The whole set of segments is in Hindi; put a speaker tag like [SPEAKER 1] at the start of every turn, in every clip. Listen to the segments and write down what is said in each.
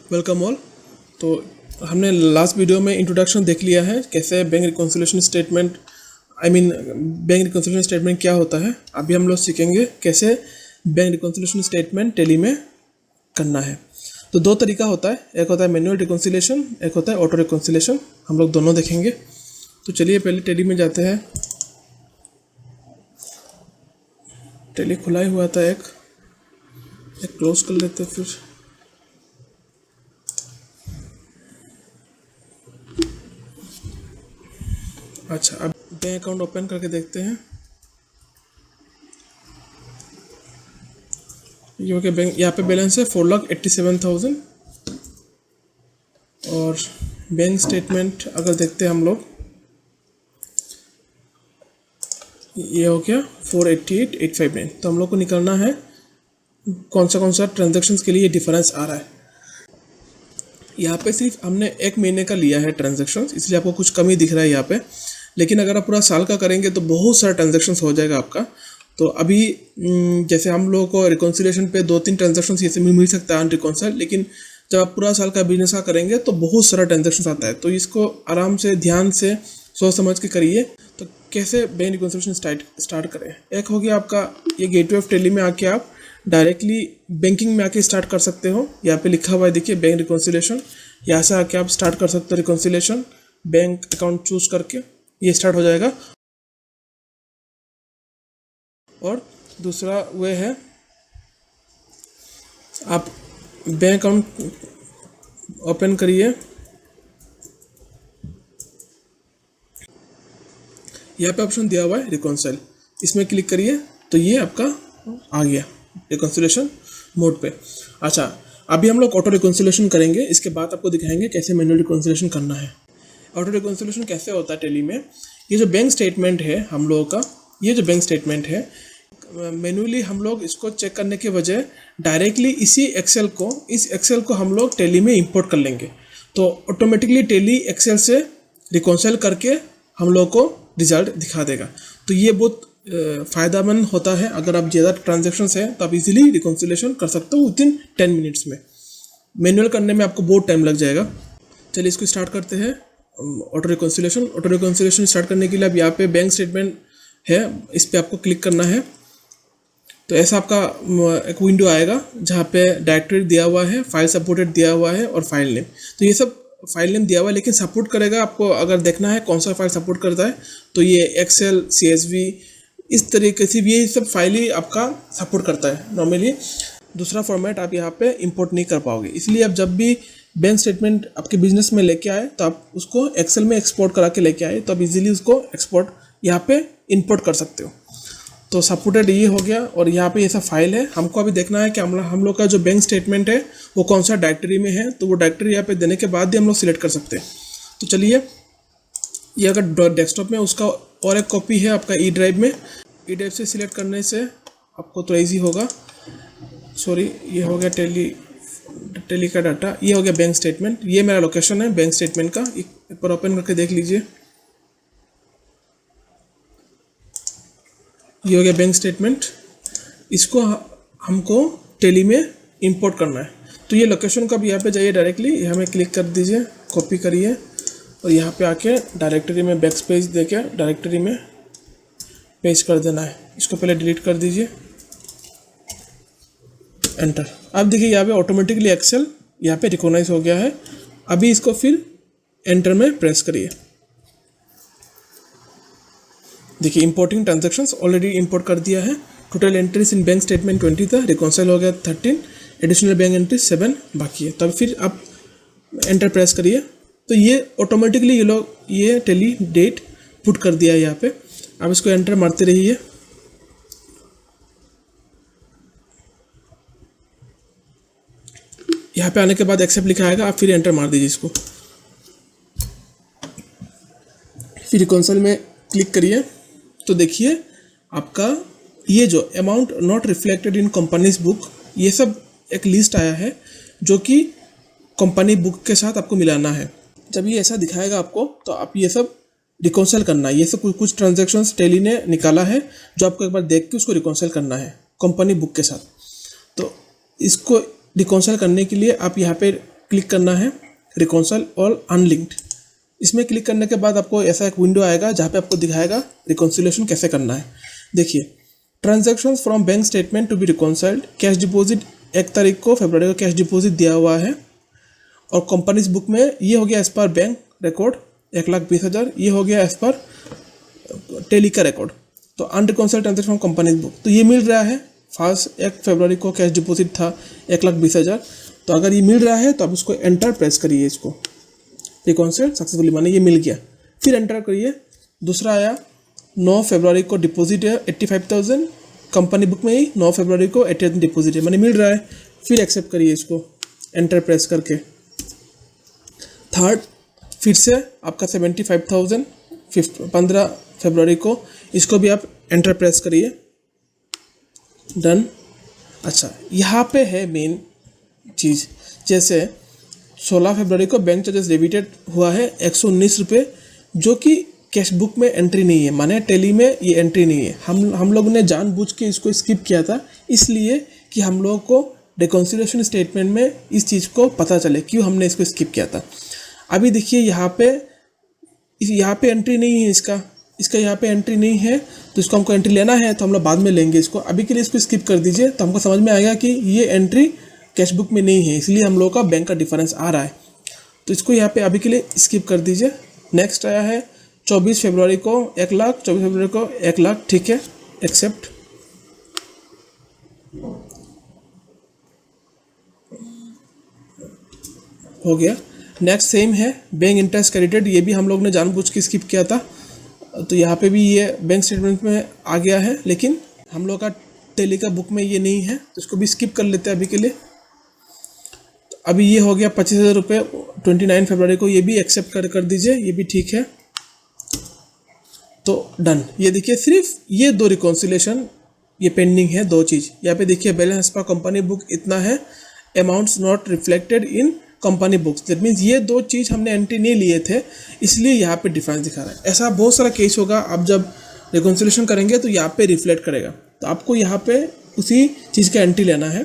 [SPEAKER 1] Welcome all. तो हमने लास्ट वीडियो में इंट्रोडक्शन देख लिया है कैसे bank reconciliation statement bank reconciliation statement क्या होता है। अभी हम लोग सीखेंगे कैसे बैंक रिकॉन्सिलिएशन स्टेटमेंट टैली में करना है। तो दो तरीका होता है, एक होता है मैनुअल रिकॉन्सिलिएशन, एक होता है ऑटो रिकॉन्सिलिएशन। हम लोग दोनों देखेंगे। तो चलिए पहले टैली में जाते हैं। टैली खुला ही हुआ था, एक क्लोज कर लेते हैं फिर। अच्छा, अब बैंक अकाउंट ओपन करके देखते हैं। ये हो गया बैंक। यहाँ पे बैलेंस है 4,87,000। और बैंक स्टेटमेंट अगर देखते हैं हम लोग, ये हो गया 488,859। तो हम लोग को निकालना है कौन सा ट्रांजैक्शंस के लिए डिफरेंस आ रहा है। यहाँ पे सिर्फ हमने एक महीने का लिया है ट्रांजैक्शंस, इसलिए आपको कुछ कमी दिख रहा है यहाँ पे। लेकिन अगर आप पूरा साल का करेंगे तो बहुत सारा ट्रांजैक्शंस हो जाएगा आपका। तो अभी जैसे हम लोगों को रिकॉन्सिलिएशन पे 2-3 ट्रांजैक्शंस ये मिल सकता है अनरिकॉन्साइल्ड, लेकिन जब आप पूरा साल का बिजनेस का करेंगे तो बहुत सारा ट्रांजैक्शंस आता है। तो इसको आराम से ध्यान से सोच समझ के करिए। तो कैसे बैंक रिकॉन्सिलिएशन स्टार्ट करें। एक हो गया आपका ये गेटवे ऑफ टैली में आके आप डायरेक्टली बैंकिंग में आके स्टार्ट कर सकते हो। यहाँ पे लिखा हुआ है देखिए बैंक रिकॉन्सिलिएशन। यहाँ से आके आप स्टार्ट कर सकते हो रिकॉन्सिलिएशन। बैंक अकाउंट चूज करके ये स्टार्ट हो जाएगा। और दूसरा वे है, आप बैंक अकाउंट ओपन करिए। यहाँ पे ऑप्शन दिया हुआ है रिकॉन्साइल, इसमें क्लिक करिए तो ये आपका आ गया रिकॉन्सिलिएशन मोड पे। अच्छा, अभी हम लोग ऑटो रिकॉन्सिलिएशन करेंगे। इसके बाद आपको दिखाएंगे कैसे मैनुअल रिकॉन्सिलिएशन करना है। ऑटो रिकॉन्सिलिएशन कैसे होता है टैली में, ये जो बैंक स्टेटमेंट है हम लोगों का, ये जो बैंक स्टेटमेंट है मैनुअली हम लोग इसको चेक करने के बजाय डायरेक्टली इस एक्सेल को हम लोग टैली में इंपोर्ट कर लेंगे। तो ऑटोमेटिकली टैली एक्सेल से रिकॉन्साइल करके हम लोग को रिजल्ट दिखा देगा। तो ये बहुत फ़ायदेमंद होता है। अगर आप ज़्यादा ट्रांजेक्शन्स हैं तो आप इजीली रिकॉन्सिलिएशन कर सकते हो विदिन 10 मिनट्स में। मैनुअल करने में आपको बहुत टाइम लग जाएगा। चलिए इसको स्टार्ट करते हैं ऑटो रिकॉन्सिलिएशन स्टार्ट करने के लिए अब यहाँ पे बैंक स्टेटमेंट है, इस पर आपको क्लिक करना है। तो ऐसा आपका एक विंडो आएगा जहाँ पे डायरेक्टरी दिया हुआ है, फाइल सपोर्टेड दिया हुआ है और फाइल नेम। तो ये सब फाइल नेम दिया हुआ है, लेकिन सपोर्ट करेगा आपको अगर देखना है कौन सा फाइल सपोर्ट करता है तो ये एक्सेल, CSV, इस तरीके से ये सब फाइल ही आपका सपोर्ट करता है नॉर्मली। दूसरा फॉर्मेट आप यहाँ पे इंपोर्ट नहीं कर पाओगे। इसलिए आप जब भी बैंक स्टेटमेंट आपके बिजनेस में लेके आए तो आप उसको एक्सेल में एक्सपोर्ट करा के लेके आए, तो आप इजीली उसको एक्सपोर्ट यहाँ पे इंपोर्ट कर सकते हो। तो सपोर्टेड ये हो गया। और यहाँ पे ये सब फाइल है। हमको अभी देखना है कि हम लोग का जो बैंक स्टेटमेंट है वो कौन सा डायरेक्टरी में है। तो वो डायरेक्टरी यहाँ पे देने के बाद ही हम लोग सिलेक्ट कर सकते हैं। तो चलिए, ये अगर डेस्कटॉप में उसका और एक कॉपी है आपका ई ड्राइव में, ई ड्राइव से सिलेक्ट करने से आपको तो ईजी होगा। सॉरी, ये हो गया टैली का डाटा, ये हो गया बैंक स्टेटमेंट। ये मेरा लोकेशन है बैंक स्टेटमेंट का। एक बार ओपन करके देख लीजिए। ये हो गया बैंक स्टेटमेंट। इसको हमको टैली में इंपोर्ट करना है। तो ये लोकेशन का भी यहाँ पे जाइए, डायरेक्टली यहाँ में क्लिक कर दीजिए, कॉपी करिए और यहाँ पे आके डायरेक्टरी में बैक स्पेस देके डायरेक्टरी में पेस्ट कर देना है। इसको पहले डिलीट कर दीजिए, एंटर। अब देखिए यहाँ पे ऑटोमेटिकली एक्सेल यहाँ पे रिकॉग्नाइज हो गया है। अभी इसको फिर एंटर में प्रेस करिए। देखिए इंपोर्टिंग ट्रांजैक्शंस ऑलरेडी इंपोर्ट कर दिया है। Total entries in bank statement 20 था, रिकॉन्साइल हो गया 13, एडिशनल बैंक एंट्री 7 बाकी है। तब फिर आप एंटर प्रेस करिए तो ये ऑटोमेटिकली ये टैली डेट पुट कर दिया है यहाँ पे। आप इसको एंटर मारते रहिए। यहाँ पे आने के बाद एक्सेप्ट लिखा आएगा, आप फिर एंटर मार दीजिए इसको। फिर रिकॉन्साइल में क्लिक करिए तो देखिए आपका ये जो amount not reflected in companies book, ये सब एक लिस्ट आया है जो कि कंपनी बुक के साथ आपको मिलाना है। जब ये ऐसा दिखाएगा आपको तो आप ये सब रिकॉन्साइल करना है। ये सब कुछ ट्रांजैक्शंस टैली ने निकाला है जो आपको एक बार देख के उसको रिकॉन्साइल करना है कंपनी बुक के साथ। तो इसको रिकॉन्साइल करने के लिए आप यहाँ पे क्लिक करना है रिकॉन्साइल ऑल अनलिंक्ड। इसमें क्लिक करने के बाद आपको ऐसा एक विंडो आएगा जहाँ पे आपको दिखाएगा रिकॉन्सिलेशन कैसे करना है। देखिए, transactions from bank statement to be reconciled, cash deposit 1 तारीख को फरवरी को कैश डिपॉजिट दिया हुआ है और कंपनीज बुक में ये हो गया एज पर बैंक रिकॉर्ड 1,20,000, ये हो गया एज पर टेली का रिकॉर्ड। तो अनरिकॉन्साइल्ड ट्रांजैक्शन फ्रॉम कंपनीज बुक, तो ये मिल रहा है। फर्स्ट 1 फरवरी को कैश डिपॉजिट था 1,20,000, तो अगर ये मिल रहा है तो आप उसको एंटर प्रेस करिए, इसको रिकॉन्साइल सक्सेसफुली माने ये मिल गया, फिर एंटर करिए। दूसरा आया 9 फरवरी को डिपॉजिट है 85,000, कंपनी बुक में ही 9 फरवरी को 88,000 डिपॉजिट है, माने मिल रहा है, फिर एक्सेप्ट करिए इसको एंटर प्रेस करके। थर्ड फिर से आपका 75,000 15 फरवरी को, इसको भी आप एंटर प्रेस करिए, डन। अच्छा, यहाँ पे है मेन चीज़, जैसे 16 फरवरी को बैंक चार्जेस डेबिटेड हुआ है 119 रुपये, जो कि कैश बुक में एंट्री नहीं है, माने टेली में ये एंट्री नहीं है। हम लोग ने जानबूझ के इसको स्किप किया था, इसलिए कि हम लोगों को रिकॉन्सिलिएशन स्टेटमेंट में इस चीज़ को पता चले क्यों हमने इसको स्किप किया था। अभी देखिए यहाँ पे एंट्री नहीं है, इसका यहाँ पे एंट्री नहीं है, तो इसको हमको एंट्री लेना है, तो हम लोग बाद में लेंगे इसको। अभी के लिए इसको स्किप कर दीजिए, तो हमको समझ में आएगा कि ये एंट्री कैश बुक में नहीं है, इसलिए हम लोगों का बैंक का डिफरेंस आ रहा है। तो इसको यहाँ पे अभी के लिए स्किप कर दीजिए। नेक्स्ट आया है 24 फरवरी को 1 लाख, 24 फरवरी को 1 लाख, ठीक है, एक्सेप्ट। हो गया। नेक्स्ट सेम है बैंक इंटरेस्ट क्रेडिटेड, ये भी हम लोग ने जानबूझ के स्किप किया था, तो यहाँ पे भी ये बैंक स्टेटमेंट में आ गया है, लेकिन हम लोग का टेली का बुक में ये नहीं है, तो इसको भी स्किप कर लेते हैं अभी के लिए। तो अभी ये हो गया 25,000 रुपये 29 फरवरी को, ये भी एक्सेप्ट कर दीजिए, ये भी ठीक है, तो डन। ये देखिए सिर्फ ये 2 रिकॉन्सिलेशन ये पेंडिंग है, 2 चीज़। यहाँ पे देखिए बैलेंस पर कंपनी बुक इतना है, amounts not reflected in company books, that means ये 2 चीज़ हमने एंट्री नहीं लिए थे, इसलिए यहाँ पे डिफरेंस दिखा रहा है। ऐसा बहुत सारा केस होगा, आप जब रिकॉन्सिलेशन करेंगे तो यहाँ पे रिफ्लेक्ट करेगा, तो आपको यहाँ पे उसी चीज़ का एंट्री लेना है।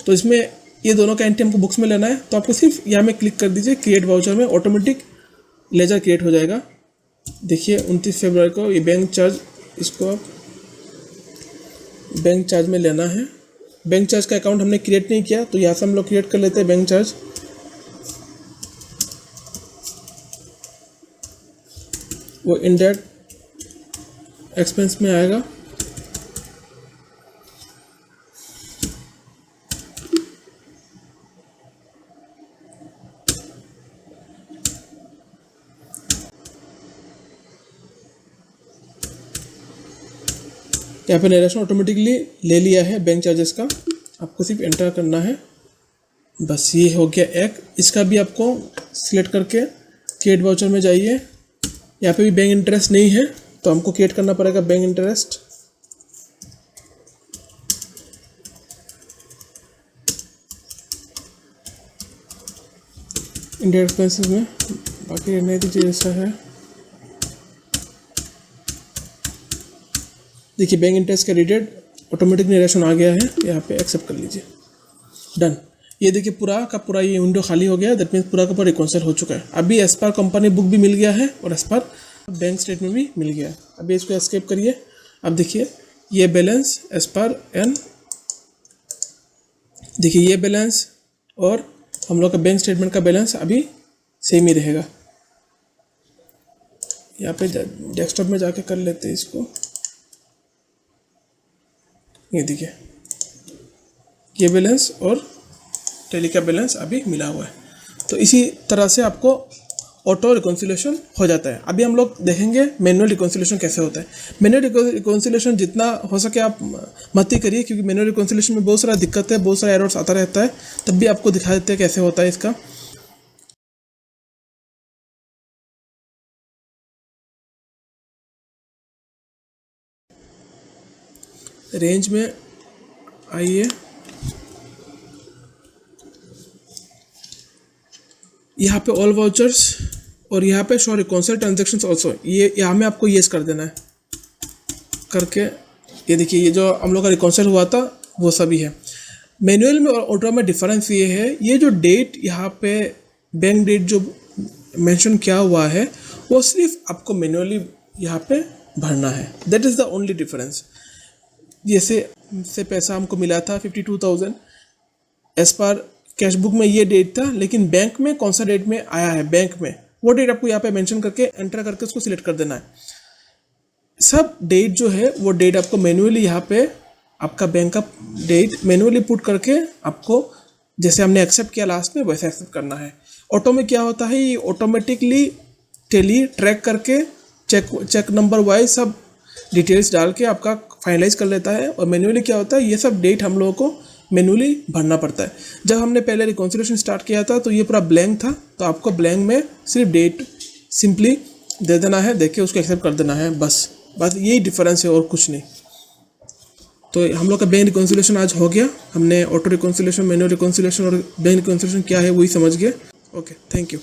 [SPEAKER 1] तो इसमें ये दोनों का एंट्री हमको बुक्स में लेना है, तो आपको सिर्फ यहाँ में क्लिक कर दीजिए, क्रिएट वाउचर में ऑटोमेटिक लेजर क्रिएट हो जाएगा। देखिए 29 फरवरी को ये बैंक चार्ज, इसको आप बैंक चार्ज में लेना है। बैंक चार्ज का अकाउंट हमने क्रिएट नहीं किया, तो यहाँ से हम लोग क्रिएट कर लेते हैं बैंक चार्ज। वो इनडायरेक्ट एक्सपेंस में आएगा। यहाँ पे नरेशन ऑटोमेटिकली ले लिया है बैंक चार्जेस का, आपको सिर्फ एंटर करना है, बस ये हो गया एक। इसका भी आपको सिलेक्ट करके क्रिएट वाउचर में जाइए। यहाँ पे भी बैंक इंटरेस्ट नहीं है, तो हमको क्रिएट करना पड़ेगा बैंक इंटरेस्ट। इंडिया एक्सपेंसेस में बाकी रहने दीजिए जैसा है। देखिए bank interest credited automatic narration आ गया है, यहाँ पे एक्सेप्ट कर लीजिए, डन। ये देखिए पूरा का पूरा ये विंडो खाली हो गया, दैट मीन्स पूरा का पूरा रिकॉन्सिल हो चुका है। अभी एज पर कंपनी बुक भी मिल गया है और एज पर बैंक स्टेटमेंट भी मिल गया है। अभी इसको एस्केप करिए। अब देखिए ये बैलेंस एज पर एन, देखिए ये बैलेंस और हम लोग का बैंक स्टेटमेंट का बैलेंस अभी सेम ही रहेगा। यहाँ पे डेस्कटॉप में जाके कर लेते हैं इसको। ये देखिए ये बैलेंस और टेली का बैलेंस अभी मिला हुआ है। तो इसी तरह से आपको ऑटो रिकॉन्सिलेशन हो जाता है। अभी हम लोग देखेंगे मैनुअल रिकॉन्सिलेशन कैसे होता है। मैनुअल रिकॉन्सिलेशन जितना हो सके आप मत ही करिए, क्योंकि मैनुअल रिकॉन्सिलेशन में बहुत सारा दिक्कत है, बहुत सारा एरर्स आता रहता है। तब भी आपको दिखा देते हैं कैसे होता है इसका। रेंज में आइए, यहाँ पे ऑल वाउचर्स और यहाँ पे शो रिकॉन्सिल ट्रांजेक्शन्स ऑल्सो, ये यहाँ में आपको येस कर देना है करके। ये देखिए ये जो हम लोग का रिकॉन्सिल हुआ था वो सभी है। मैनुअल में और ऑटो में डिफरेंस ये है, ये जो डेट यहाँ पे बैंक डेट जो मेंशन किया हुआ है वो सिर्फ आपको मैनुअली यहाँ पे भरना है, that is the only difference. जैसे से पैसा हमको मिला था 52,000, एज पर कैश बुक में ये डेट था, लेकिन बैंक में कौन सा डेट में आया है बैंक में, वो डेट आपको यहाँ पे मेंशन करके एंटर करके उसको सिलेक्ट कर देना है। सब डेट जो है वो डेट आपको मैनुअली यहाँ पे आपका बैंक का डेट मैनुअली पुट करके आपको जैसे हमने एक्सेप्ट किया लास्ट में वैसे एक्सेप्ट करना है। ऑटो में क्या होता है, ये ऑटोमेटिकली टेली ट्रैक करके चेक नंबर वाइज सब डिटेल्स डाल के आपका फाइनलाइज कर लेता है, और मैनुअली क्या होता है ये सब डेट हम लोगों को मैनुअली भरना पड़ता है। जब हमने पहले रिकॉन्सिलिएशन स्टार्ट किया था तो ये पूरा ब्लैंक था, तो आपको ब्लैंक में सिर्फ डेट सिंपली दे देना है, देख के उसको एक्सेप्ट कर देना है, बस यही डिफरेंस है और कुछ नहीं। तो हम लोग का बैंक रिकॉन्सिलिएशन आज हो गया, हमने ऑटो रिकॉन्सिलिएशन, मैनुअल रिकॉन्सिलिएशन और बैंक रिकॉन्सिलिएशन क्या है वही समझ गए। Okay, thank you.